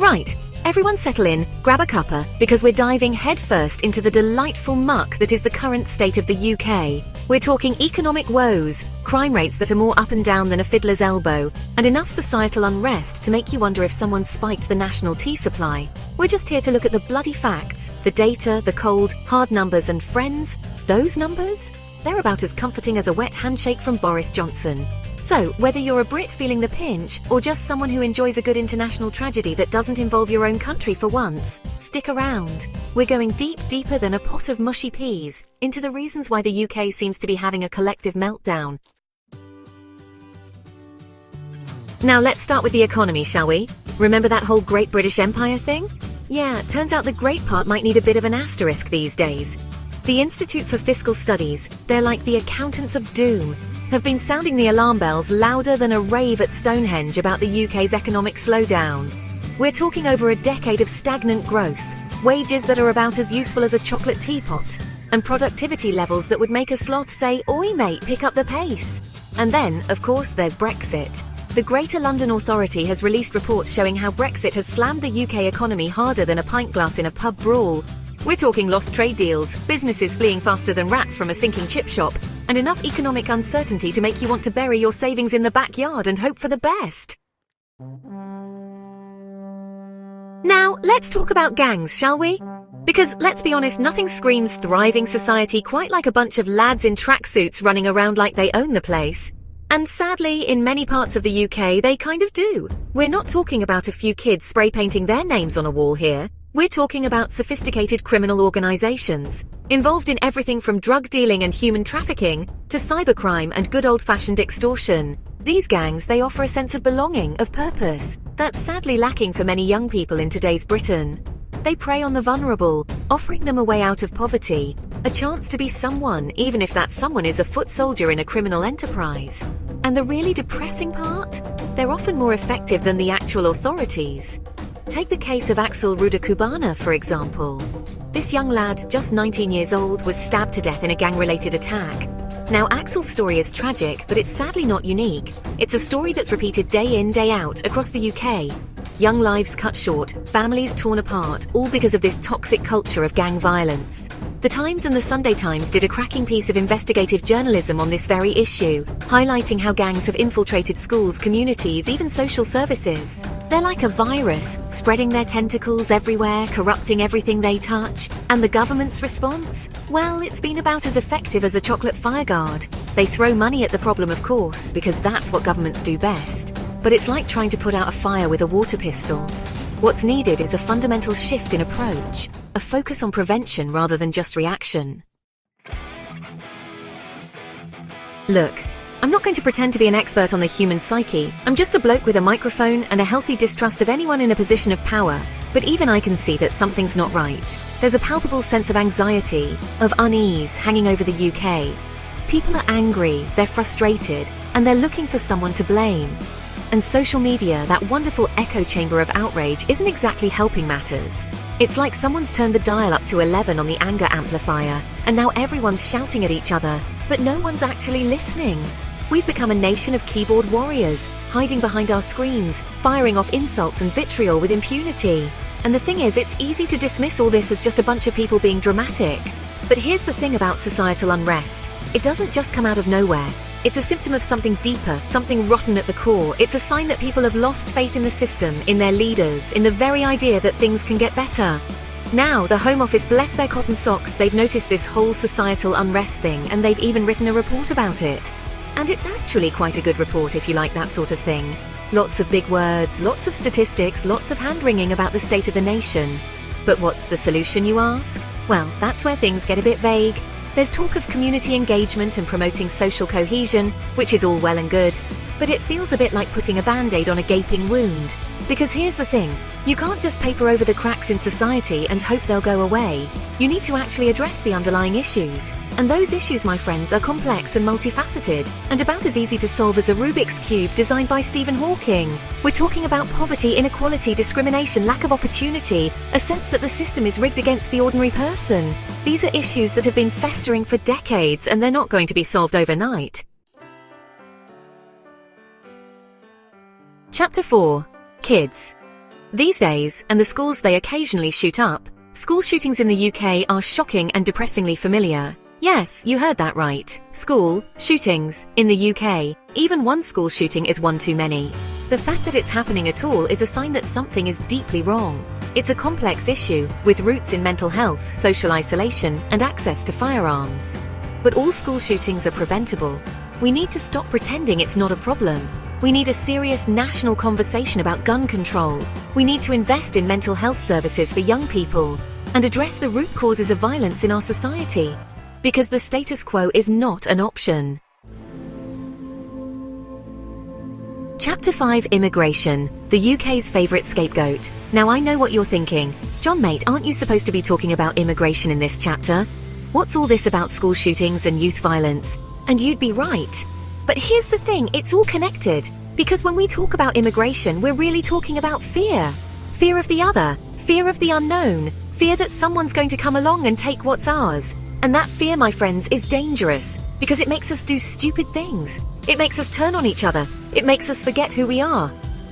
Right, everyone settle in, grab a cuppa, because we're diving headfirst into the delightful muck that is the current state of the UK. We're talking economic woes, crime rates that are more up and down than a fiddler's elbow, and enough societal unrest to make you wonder if someone spiked the national tea supply. We're just here to look at the bloody facts, the data, the cold, hard numbers, and friends, those numbers? They're about as comforting as a wet handshake from Boris Johnson. So, whether you're a Brit feeling the pinch, or just someone who enjoys a good international tragedy that doesn't involve your own country for once, stick around. We're going deeper than a pot of mushy peas, into the reasons why the UK seems to be having a collective meltdown. Now let's start with the economy, shall we? Remember that whole Great British Empire thing? Yeah, turns out the great part might need a bit of an asterisk these days. The Institute for Fiscal Studies, they're like the accountants of doom, have been sounding the alarm bells louder than a rave at Stonehenge about the UK's economic slowdown. We're talking over a decade of stagnant growth, wages that are about as useful as a chocolate teapot, and productivity levels that would make a sloth say, "Oi mate, pick up the pace." And then, of course, there's Brexit. The Greater London Authority has released reports showing how Brexit has slammed the UK economy harder than a pint glass in a pub brawl. We're talking lost trade deals, businesses fleeing faster than rats from a sinking chip shop, and enough economic uncertainty to make you want to bury your savings in the backyard and hope for the best. Now, let's talk about gangs, shall we? Because, let's be honest, nothing screams thriving society quite like a bunch of lads in tracksuits running around like they own the place. And sadly, in many parts of the UK, they kind of do. We're not talking about a few kids spray painting their names on a wall here. We're talking about sophisticated criminal organizations, involved in everything from drug dealing and human trafficking, to cybercrime and good old-fashioned extortion. These gangs, they offer a sense of belonging, of purpose, that's sadly lacking for many young people in today's Britain. They prey on the vulnerable, offering them a way out of poverty, a chance to be someone, even if that someone is a foot soldier in a criminal enterprise. And the really depressing part? They're often more effective than the actual authorities. Take the case of Axel Rudakubana, for example. This young lad, just 19 years old, was stabbed to death in a gang-related attack. Now, Axel's story is tragic, but it's sadly not unique. It's a story that's repeated day in, day out, across the UK. Young lives cut short, families torn apart, all because of this toxic culture of gang violence. The Times and the Sunday Times did a cracking piece of investigative journalism on this very issue, highlighting how gangs have infiltrated schools, communities, even social services. They're like a virus, spreading their tentacles everywhere, corrupting everything they touch. And the government's response? Well, it's been about as effective as a chocolate fireguard. They throw money at the problem, of course, because that's what governments do best. But it's like trying to put out a fire with a water pistol. What's needed is a fundamental shift in approach, a focus on prevention rather than just reaction. Look, I'm not going to pretend to be an expert on the human psyche. I'm just a bloke with a microphone and a healthy distrust of anyone in a position of power. But even I can see that something's not right. There's a palpable sense of anxiety, of unease hanging over the UK. People are angry, they're frustrated, and they're looking for someone to blame. And social media, that wonderful echo chamber of outrage, isn't exactly helping matters. It's like someone's turned the dial up to 11 on the anger amplifier, and now everyone's shouting at each other, but no one's actually listening. We've become a nation of keyboard warriors, hiding behind our screens, firing off insults and vitriol with impunity. And the thing is, it's easy to dismiss all this as just a bunch of people being dramatic. But here's the thing about societal unrest. It doesn't just come out of nowhere. It's a symptom of something deeper, something rotten at the core. It's a sign that people have lost faith in the system, in their leaders, in the very idea that things can get better. Now, the Home Office, bless their cotton socks, they've noticed this whole societal unrest thing, and they've even written a report about it. And it's actually quite a good report if you like that sort of thing. Lots of big words, lots of statistics, lots of hand-wringing about the state of the nation. But what's the solution, you ask? Well, that's where things get a bit vague. There's talk of community engagement and promoting social cohesion, which is all well and good, but it feels a bit like putting a band-aid on a gaping wound. Because here's the thing, you can't just paper over the cracks in society and hope they'll go away. You need to actually address the underlying issues. And those issues, my friends, are complex and multifaceted, and about as easy to solve as a Rubik's Cube designed by Stephen Hawking. We're talking about poverty, inequality, discrimination, lack of opportunity, a sense that the system is rigged against the ordinary person. These are issues that have been festering for decades, and they're not going to be solved overnight. Chapter 4. Kids. These days, and the schools they occasionally shoot up, school shootings in the UK are shocking and depressingly familiar. Yes, you heard that right. School shootings in the UK. Even one school shooting is one too many. The fact that it's happening at all is a sign that something is deeply wrong. It's a complex issue, with roots in mental health, social isolation, and access to firearms. But all school shootings are preventable. We need to stop pretending it's not a problem. We need a serious national conversation about gun control. We need to invest in mental health services for young people and address the root causes of violence in our society. Because the status quo is not an option. Chapter 5: Immigration, the UK's favourite scapegoat. Now I know what you're thinking. John mate, aren't you supposed to be talking about immigration in this chapter? What's all this about school shootings and youth violence? And you'd be right. But here's the thing, it's all connected. Because when we talk about immigration, we're really talking about fear. Fear of the other, fear of the unknown, fear that someone's going to come along and take what's ours. And that fear, my friends, is dangerous because it makes us do stupid things. It makes us turn on each other. It makes us forget who we are.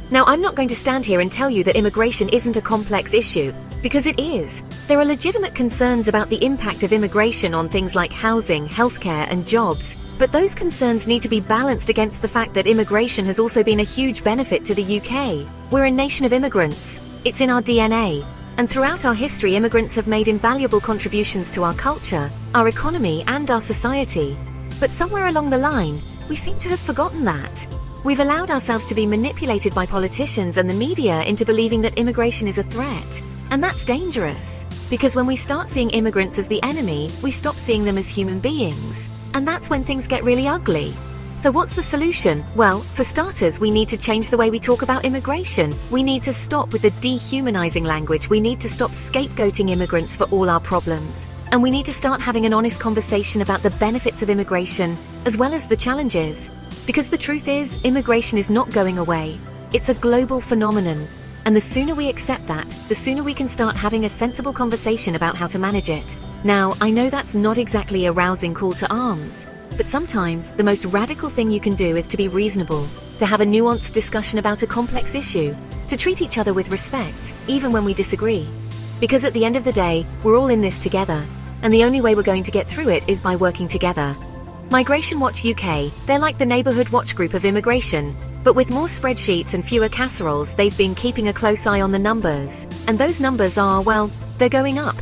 Now, I'm not going to stand here and tell you that immigration isn't a complex issue, because it is. There are legitimate concerns about the impact of immigration on things like housing, healthcare, and jobs. But those concerns need to be balanced against the fact that immigration has also been a huge benefit to the UK. We're a nation of immigrants. It's in our DNA. And throughout our history, immigrants have made invaluable contributions to our culture, our economy, and our society. But somewhere along the line, we seem to have forgotten that. We've allowed ourselves to be manipulated by politicians and the media into believing that immigration is a threat. And that's dangerous, because when we start seeing immigrants as the enemy, we stop seeing them as human beings. And that's when things get really ugly. So what's the solution? Well, for starters, we need to change the way we talk about immigration. We need to stop with the dehumanizing language. We need to stop scapegoating immigrants for all our problems. And we need to start having an honest conversation about the benefits of immigration, as well as the challenges. Because the truth is, immigration is not going away. It's a global phenomenon. And the sooner we accept that, the sooner we can start having a sensible conversation about how to manage it. Now, I know that's not exactly a rousing call to arms. But sometimes, the most radical thing you can do is to be reasonable, to have a nuanced discussion about a complex issue, to treat each other with respect, even when we disagree. Because at the end of the day, we're all in this together, and the only way we're going to get through it is by working together. Migration Watch UK, they're like the neighbourhood watch group of immigration, but with more spreadsheets and fewer casseroles, they've been keeping a close eye on the numbers. And those numbers are, well, they're going up.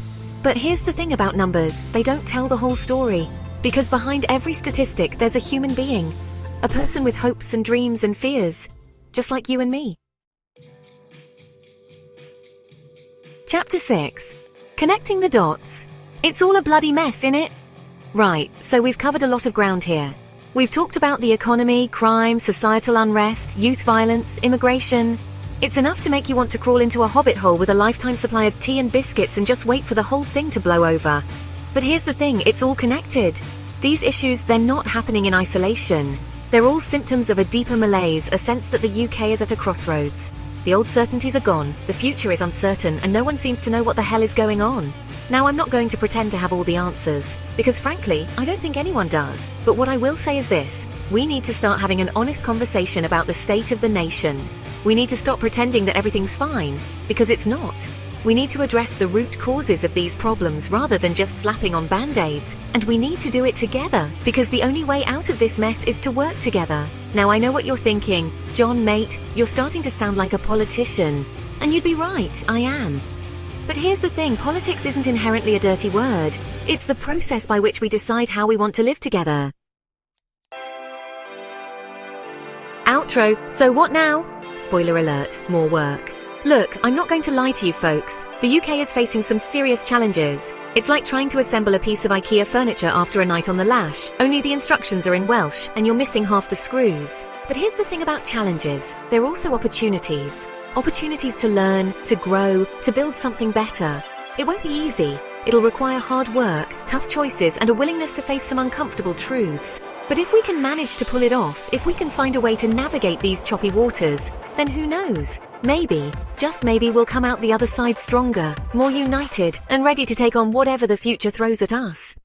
But here's the thing about numbers, they don't tell the whole story. Because behind every statistic, there's a human being. A person with hopes and dreams and fears. Just like you and me. Chapter 6. Connecting the dots. It's all a bloody mess, innit? Right, so we've covered a lot of ground here. We've talked about the economy, crime, societal unrest, youth violence, immigration. It's enough to make you want to crawl into a hobbit hole with a lifetime supply of tea and biscuits and just wait for the whole thing to blow over. But here's the thing, it's all connected. These issues, they're not happening in isolation. They're all symptoms of a deeper malaise, a sense that the UK is at a crossroads. The old certainties are gone, the future is uncertain, and no one seems to know what the hell is going on. Now, I'm not going to pretend to have all the answers, because frankly, I don't think anyone does. But what I will say is this, we need to start having an honest conversation about the state of the nation. We need to stop pretending that everything's fine, because it's not. We need to address the root causes of these problems rather than just slapping on band-aids. And we need to do it together, because the only way out of this mess is to work together. Now, I know what you're thinking. John, mate, you're starting to sound like a politician. And you'd be right, I am. But here's the thing, politics isn't inherently a dirty word. It's the process by which we decide how we want to live together. Outro. So what now? Spoiler alert, more work. Look, I'm not going to lie to you folks. The UK is facing some serious challenges. It's like trying to assemble a piece of IKEA furniture after a night on the lash, only the instructions are in Welsh and you're missing half the screws. But here's the thing about challenges. They're also opportunities. Opportunities to learn, to grow, to build something better. It won't be easy. It'll require hard work, tough choices, and a willingness to face some uncomfortable truths. But if we can manage to pull it off, if we can find a way to navigate these choppy waters, then who knows? Maybe, just maybe, we'll come out the other side stronger, more united, and ready to take on whatever the future throws at us.